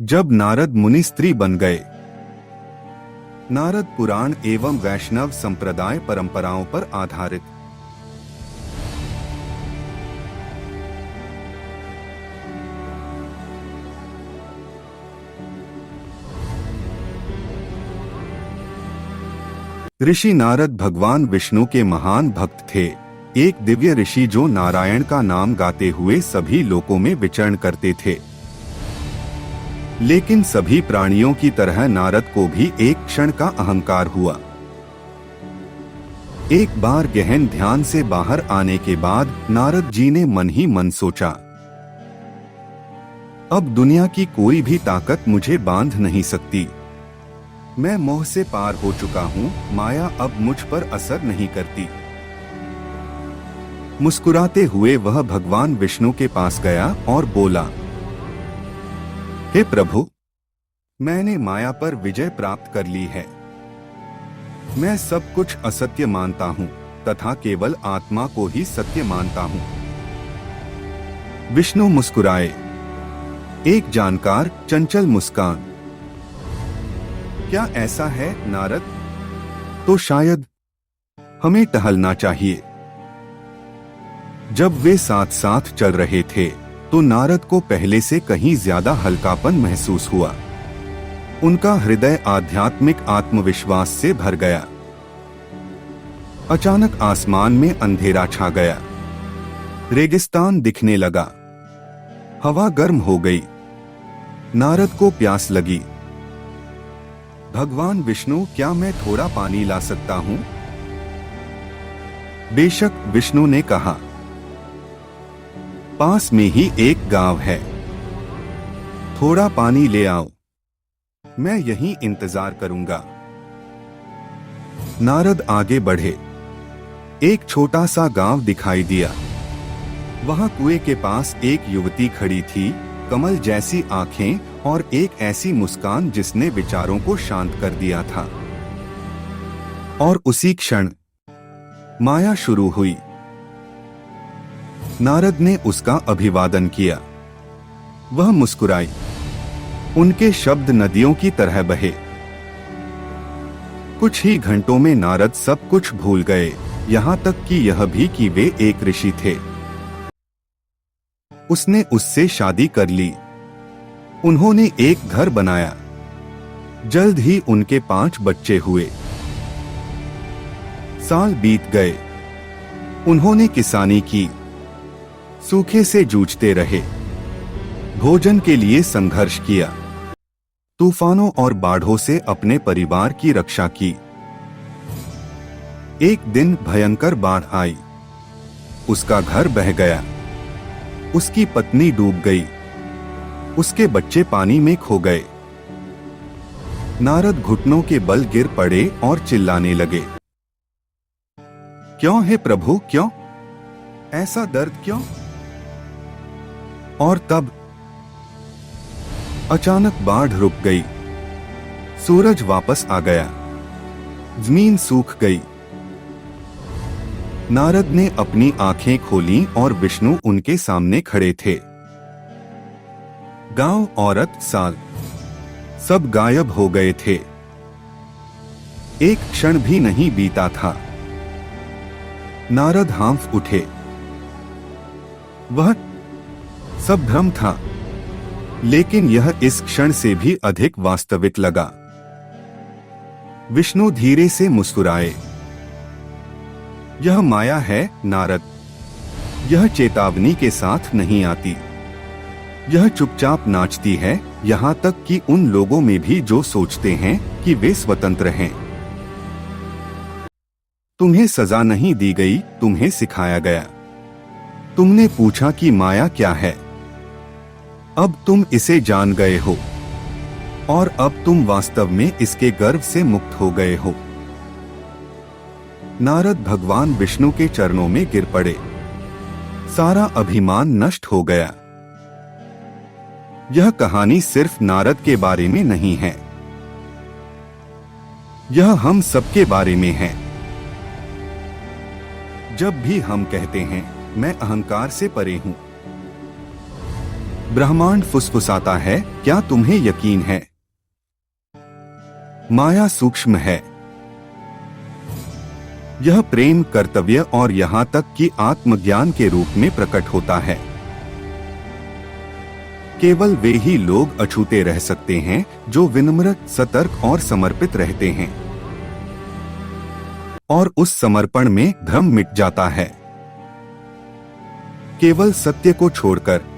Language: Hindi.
जब नारद मुनि स्त्री बन गए। नारद पुराण एवं वैष्णव संप्रदाय परंपराओं पर आधारित। ऋषि नारद भगवान विष्णु के महान भक्त थे, एक दिव्य ऋषि जो नारायण का नाम गाते हुए सभी लोकों में विचरण करते थे। लेकिन सभी प्राणियों की तरह नारद को भी एक क्षण का अहंकार हुआ। एक बार गहन ध्यान से बाहर आने के बाद नारद जी ने मन ही मन सोचा, अब दुनिया की कोई भी ताकत मुझे बांध नहीं सकती। मैं मोह से पार हो चुका हूँ, माया अब मुझ पर असर नहीं करती। मुस्कुराते हुए वह भगवान विष्णु के पास गया और बोला, हे प्रभु, मैंने माया पर विजय प्राप्त कर ली है। मैं सब कुछ असत्य मानता हूँ तथा केवल आत्मा को ही सत्य मानता हूँ। विष्णु मुस्कुराए, एक जानकार चंचल मुस्कान। क्या ऐसा है नारद? तो शायद हमें टहलना चाहिए। जब वे साथ साथ चल रहे थे तो नारद को पहले से कहीं ज्यादा हल्कापन महसूस हुआ। उनका हृदय आध्यात्मिक आत्मविश्वास से भर गया। अचानक आसमान में अंधेरा छा गया। रेगिस्तान दिखने लगा। हवा गर्म हो गई। नारद को प्यास लगी। भगवान विष्णु, क्या मैं थोड़ा पानी ला सकता हूं? बेशक, विष्णु ने कहा। पास में ही एक गांव है, थोड़ा पानी ले आओ, मैं यहीं इंतजार करूंगा। नारद आगे बढ़े। एक छोटा सा गांव दिखाई दिया। वहां कुएं के पास एक युवती खड़ी थी, कमल जैसी आंखें और एक ऐसी मुस्कान जिसने विचारों को शांत कर दिया था। और उसी क्षण माया शुरू हुई। नारद ने उसका अभिवादन किया। वह मुस्कुराई। उनके शब्द नदियों की तरह बहे। कुछ ही घंटों में नारद सब कुछ भूल गए, यहाँ तक कि यह भी कि वे एक ऋषि थे। उसने उससे शादी कर ली। उन्होंने एक घर बनाया। जल्द ही उनके 5 बच्चे हुए। साल बीत गए। उन्होंने किसानी की, सूखे से जूझते रहे, भोजन के लिए संघर्ष किया, तूफानों और बाढ़ों से अपने परिवार की रक्षा की। एक दिन भयंकर बाढ़ आई। उसका घर बह गया। उसकी पत्नी डूब गई। उसके बच्चे पानी में खो गए। नारद घुटनों के बल गिर पड़े और चिल्लाने लगे, क्यों है प्रभु, क्यों? ऐसा दर्द क्यों? और तब अचानक बाढ़ रुक गई। सूरज वापस आ गया। जमीन सूख गई। नारद ने अपनी आंखें खोलीं और विष्णु उनके सामने खड़े थे। गांव, औरत, साल सब गायब हो गए थे। एक क्षण भी नहीं बीता था। नारद हाँफ उठे। वह सब भ्रम था, लेकिन यह इस क्षण से भी अधिक वास्तविक लगा। विष्णु धीरे से मुस्कुराए। यह माया है नारद। यह चेतावनी के साथ नहीं आती। यह चुपचाप नाचती है, यहां तक कि उन लोगों में भी जो सोचते हैं कि वे स्वतंत्र हैं। तुम्हें सजा नहीं दी गई, तुम्हें सिखाया गया। तुमने पूछा कि माया क्या है। अब तुम इसे जान गए हो और अब तुम वास्तव में इसके गर्व से मुक्त हो गए हो। नारद भगवान विष्णु के चरणों में गिर पड़े। सारा अभिमान नष्ट हो गया। यह कहानी सिर्फ नारद के बारे में नहीं है, यह हम सबके बारे में है। जब भी हम कहते हैं मैं अहंकार से परे हूं, ब्रह्मांड फुसफुसाता है, क्या तुम्हें यकीन है? माया सूक्ष्म है। यह प्रेम, कर्तव्य और यहाँ तक कि आत्मज्ञान के रूप में प्रकट होता है। केवल वे ही लोग अछूते रह सकते हैं जो विनम्र, सतर्क और समर्पित रहते हैं, और उस समर्पण में भ्रम मिट जाता है। केवल सत्य को छोड़कर